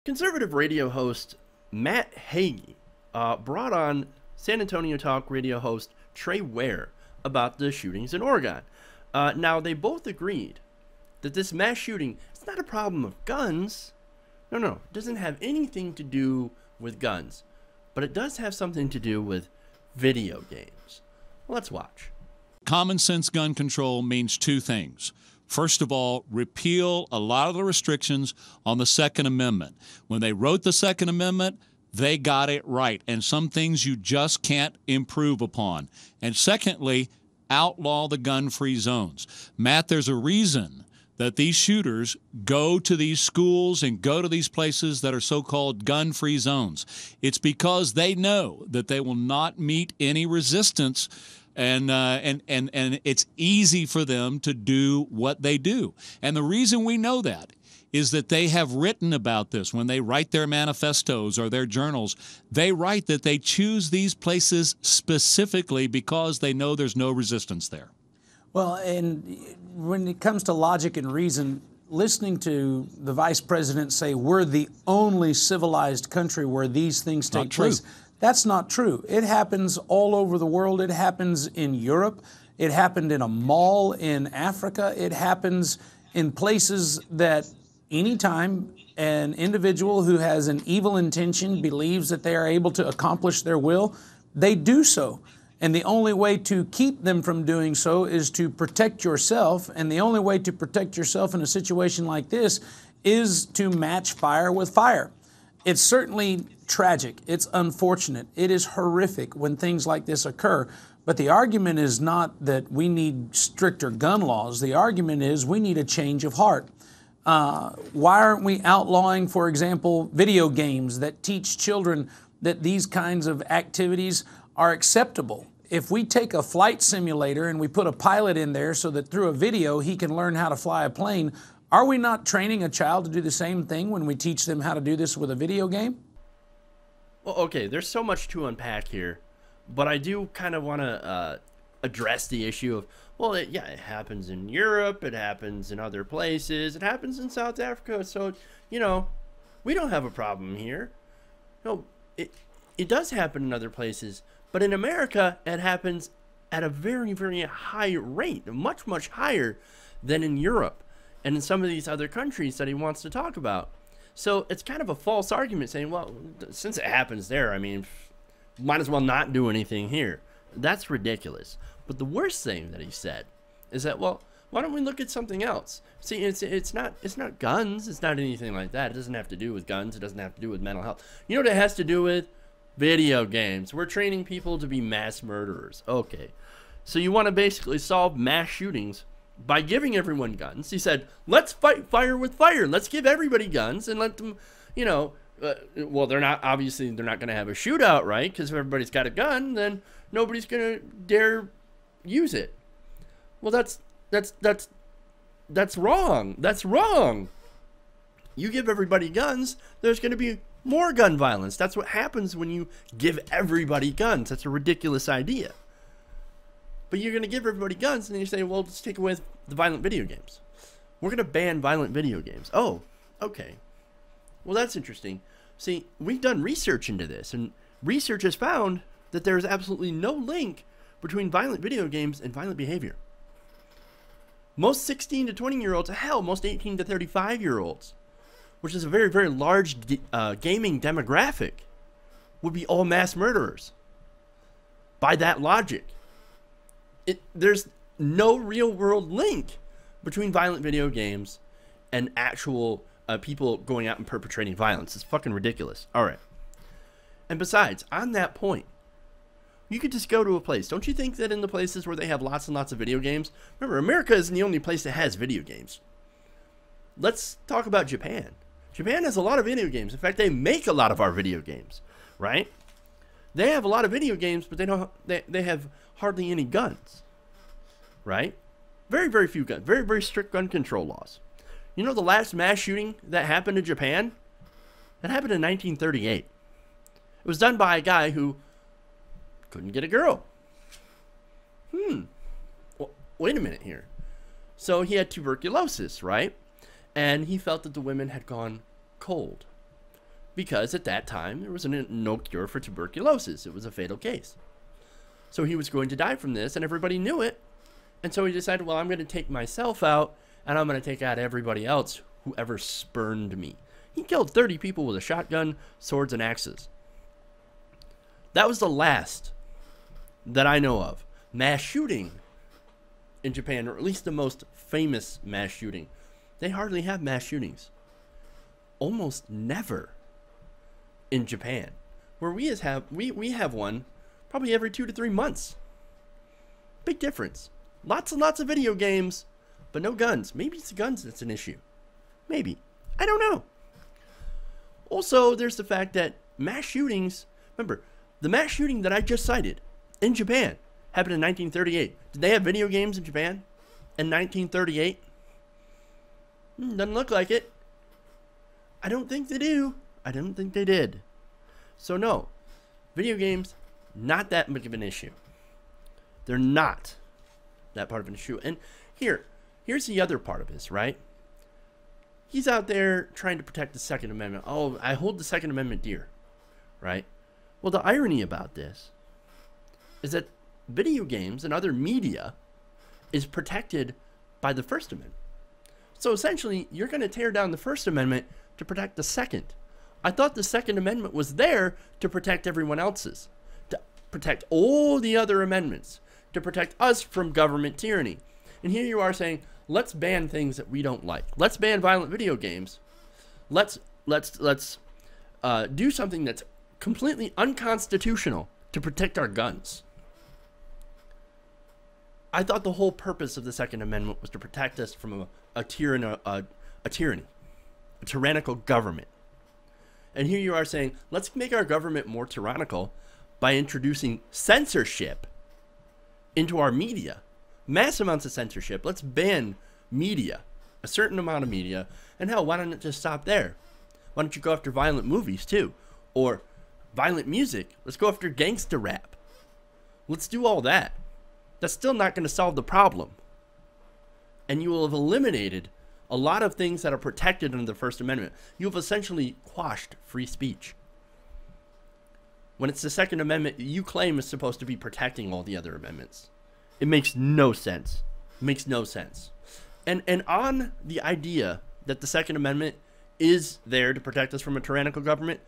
Conservative radio host Matt Hagee brought on San Antonio Talk radio host Trey Ware about the shootings in Oregon. Now, they both agreed that this mass shooting is not a problem of guns. No, it doesn't have anything to do with guns. But it does have something to do with video games. Let's watch. Common sense gun control means two things. First of all, repeal a lot of the restrictions on the Second Amendment. When they wrote the Second Amendment, they got it right, and some things you just can't improve upon. And secondly, outlaw the gun-free zones. Matt, there's a reason that these shooters go to these schools and go to these places that are so-called gun-free zones. It's because they know that they will not meet any resistance, and it's easy for them to do what they do. And the reason we know that is that they have written about this. When they write their manifestos or their journals, they write that they choose these places specifically because they know there's no resistance there. Well, and when it comes to logic and reason, listening to the vice president say we're the only civilized country where these things take place, that's not true. It happens all over the world. It happens in Europe. It happened in a mall in Africa. It happens in places that anytime an individual who has an evil intention believes that they are able to accomplish their will, they do so. And the only way to keep them from doing so is to protect yourself. And the only way to protect yourself in a situation like this is to match fire with fire. It's certainly tragic. It's unfortunate. It is horrific when things like this occur. But the argument is not that we need stricter gun laws. The argument is we need a change of heart. Why aren't we outlawing, for example, video games that teach children that these kinds of activities are acceptable? If we take a flight simulator and we put a pilot in there so that through a video he can learn how to fly a plane, are we not training a child to do the same thing when we teach them how to do this with a video game? Well, okay, there's so much to unpack here, but I do kind of want to address the issue of, well, it happens in Europe, it happens in other places, it happens in South Africa, so, we don't have a problem here. No, it does happen in other places, but in America, it happens at a very, very high rate, much, much higher than in Europe and in some of these other countries that he wants to talk about. So it's kind of a false argument saying, well, since it happens there, I mean, might as well not do anything here. That's ridiculous. But the worst thing that he said is that, well, why don't we look at something else? See, it's not guns. It's not anything like that. It doesn't have to do with guns. It doesn't have to do with mental health. You know what it has to do with? Video games. We're training people to be mass murderers. Okay. So you want to basically solve mass shootings by giving everyone guns. He said, let's fight fire with fire. Let's give everybody guns and let them, well, they're not going to have a shootout, right? Because if everybody's got a gun, then nobody's going to dare use it. Well, that's wrong. That's wrong. You give everybody guns, there's going to be more gun violence. That's what happens when you give everybody guns. That's a ridiculous idea. But you're going to give everybody guns, and then you say, well, let's take away the violent video games. We're going to ban violent video games. Oh, okay. Well, that's interesting. See, we've done research into this, and research has found that there is absolutely no link between violent video games and violent behavior. Most 16 to 20-year-olds, hell, most 18 to 35-year-olds, which is a very, very large gaming demographic, would be all mass murderers. By that logic. There's no real-world link between violent video games and actual people going out and perpetrating violence. It's fucking ridiculous. All right. And besides, on that point, you could just go to a place. Don't you think that in the places where they have lots and lots of video games, remember, America isn't the only place that has video games. Let's talk about Japan. Japan has a lot of video games. In fact, they make a lot of our video games, right? They have a lot of video games, but they have hardly any guns, right? Very, very few guns. Very, very strict gun control laws. You know the last mass shooting that happened in Japan? That happened in 1938. It was done by a guy who couldn't get a girl. Well, wait a minute here. So he had tuberculosis, right? And he felt that the women had gone cold. because at that time there was no cure for tuberculosis. It was a fatal case. So he was going to die from this, and everybody knew it. And so he decided, well, I'm going to take myself out, and I'm going to take out everybody else who ever spurned me. He killed 30 people with a shotgun, swords, and axes. That was the last that I know of mass shooting in Japan, or at least the most famous mass shooting. They hardly have mass shootings. Almost never in Japan, where we have one probably every 2 to 3 months. Big difference. Lots and lots of video games, but no guns. Maybe it's the guns that's an issue. Maybe. I don't know. Also, there's the fact that mass shootings, remember, the mass shooting that I just cited in Japan happened in 1938. Did they have video games in Japan in 1938? Doesn't look like it. I don't think they do. I don't think they did. So no, video games, not that big of an issue. They're not that part of an issue. And here's the other part of this, right? He's out there trying to protect the Second Amendment. Oh, I hold the Second Amendment dear, right? Well, the irony about this is that video games and other media is protected by the First Amendment. So essentially, you're going to tear down the First Amendment to protect the Second. I thought the Second Amendment was there to protect everyone else's, to protect all the other amendments, to protect us from government tyranny. And here you are saying, let's ban things that we don't like. Let's ban violent video games. Let's do something that's completely unconstitutional to protect our guns. I thought the whole purpose of the Second Amendment was to protect us from a tyranny, a tyrannical government. And here you are saying, let's make our government more tyrannical by introducing censorship into our media. Mass amounts of censorship. Let's ban media, a certain amount of media. And hell, why don't it just stop there? Why don't you go after violent movies too? Or violent music. Let's go after gangster rap. Let's do all that. That's still not going to solve the problem. And you will have eliminated a lot of things that are protected under the First Amendment. You have essentially quashed free speech. When it's the Second Amendment that you claim is supposed to be protecting all the other amendments. It makes no sense. It makes no sense. And on the idea that the Second Amendment is there to protect us from a tyrannical government,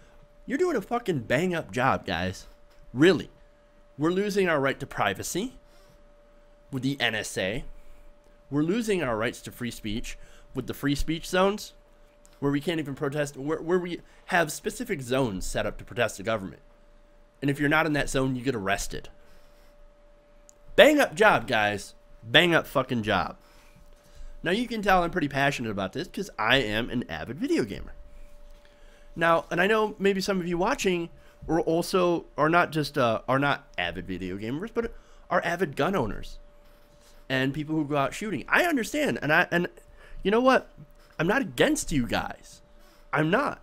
you're doing a fucking bang up job, guys. Really. We're losing our right to privacy with the NSA. We're losing our rights to free speech with the free speech zones, where we can't even protest, where we have specific zones set up to protest the government. And if you're not in that zone, you get arrested. Bang up job, guys. Bang up fucking job. Now you can tell I'm pretty passionate about this because I am an avid video gamer. Now, and I know maybe some of you watching are not avid video gamers, but are avid gun owners and people who go out shooting. I understand, and you know what? I'm not against you guys. I'm not.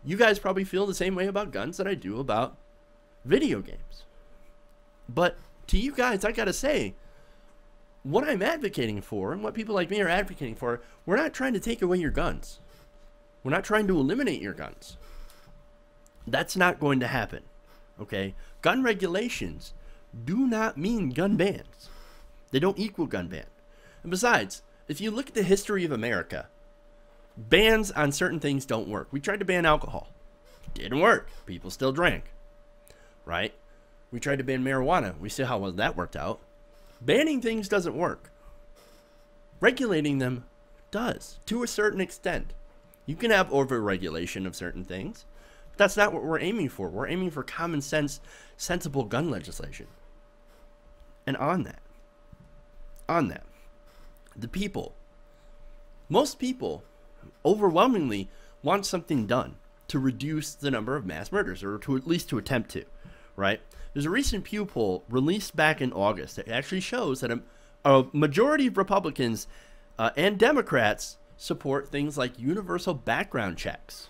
You guys probably feel the same way about guns that I do about video games. But to you guys, I gotta say, what I'm advocating for and what people like me are advocating for, we're not trying to take away your guns. We're not trying to eliminate your guns. That's not going to happen. Okay? Gun regulations do not mean gun bans. They don't equal gun ban. And besides, if you look at the history of America, bans on certain things don't work. We tried to ban alcohol. Didn't work. People still drank. Right? We tried to ban marijuana. We see how well that worked out. Banning things doesn't work. Regulating them does, to a certain extent. You can have over-regulation of certain things, but that's not what we're aiming for. We're aiming for common sense, sensible gun legislation. And on that, the people, most people overwhelmingly want something done to reduce the number of mass murders, or to at least to attempt to, right? There's a recent Pew poll released back in August that actually shows that a majority of Republicans and Democrats support things like universal background checks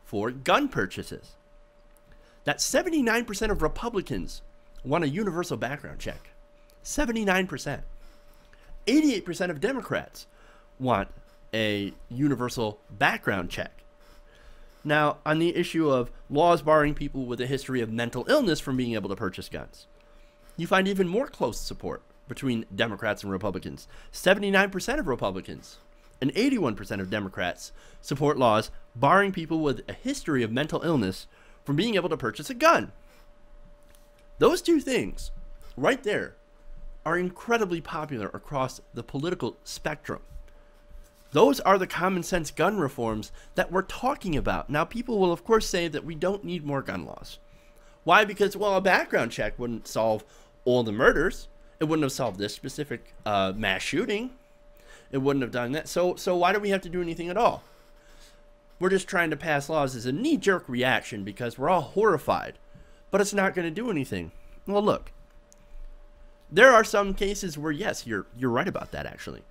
for gun purchases. That 79% of Republicans want a universal background check. 79%. 88% of Democrats want a universal background check. Now, on the issue of laws barring people with a history of mental illness from being able to purchase guns, you find even more close support between Democrats and Republicans. 79% of Republicans and 81% of Democrats support laws barring people with a history of mental illness from being able to purchase a gun. Those two things right there are incredibly popular across the political spectrum. Those are the common sense gun reforms that we're talking about. Now, people will, of course, say that we don't need more gun laws. Why? Because, well, a background check wouldn't solve all the murders. It wouldn't have solved this specific mass shooting. It wouldn't have done that. So why do we have to do anything at all? We're just trying to pass laws as a knee-jerk reaction because we're all horrified. But it's not going to do anything. Well, look. There are some cases where, yes, you're right about that, actually.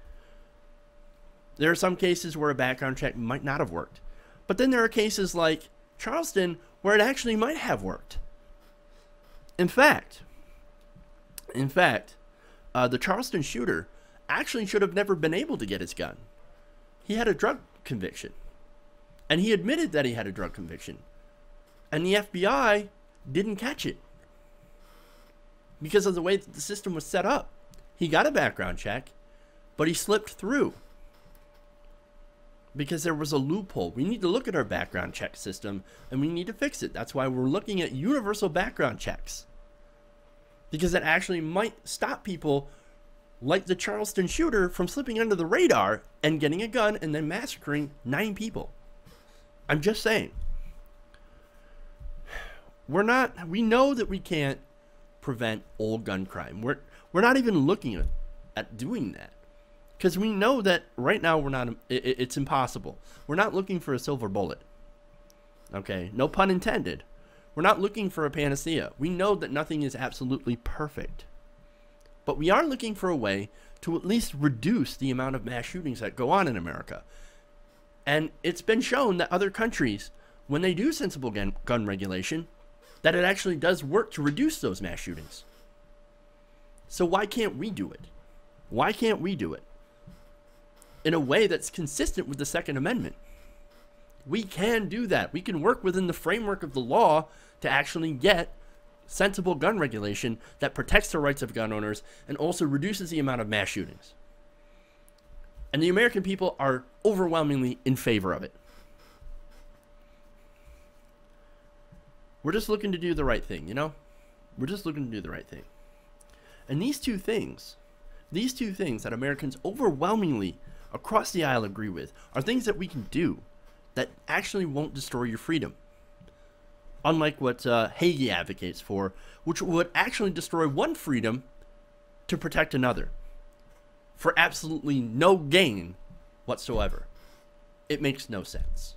There are some cases where a background check might not have worked. But then there are cases like Charleston where it actually might have worked. In fact, the Charleston shooter actually should have never been able to get his gun. He had a drug conviction. And he admitted that he had a drug conviction. And the FBI didn't catch it. Because of the way that the system was set up. He got a background check, but he slipped through. Because there was a loophole. We need to look at our background check system, and we need to fix it. That's why we're looking at universal background checks. Because it actually might stop people like the Charleston shooter from slipping under the radar and getting a gun and then massacring 9 people. I'm just saying. We know that we can't prevent all gun crime. We're not even looking at doing that. Because we know that right now it's impossible. We're not looking for a silver bullet. Okay, no pun intended. We're not looking for a panacea. We know that nothing is absolutely perfect. But we are looking for a way to at least reduce the amount of mass shootings that go on in America. And it's been shown that other countries, when they do sensible gun regulation, that it actually does work to reduce those mass shootings. So why can't we do it? Why can't we do it in a way that's consistent with the Second Amendment? We can do that. We can work within the framework of the law to actually get sensible gun regulation that protects the rights of gun owners and also reduces the amount of mass shootings. And the American people are overwhelmingly in favor of it. We're just looking to do the right thing, you know? We're just looking to do the right thing. And these two things that Americans overwhelmingly across the aisle agree with are things that we can do that actually won't destroy your freedom. Unlike what Hagee advocates for, which would actually destroy one freedom to protect another for absolutely no gain whatsoever. It makes no sense.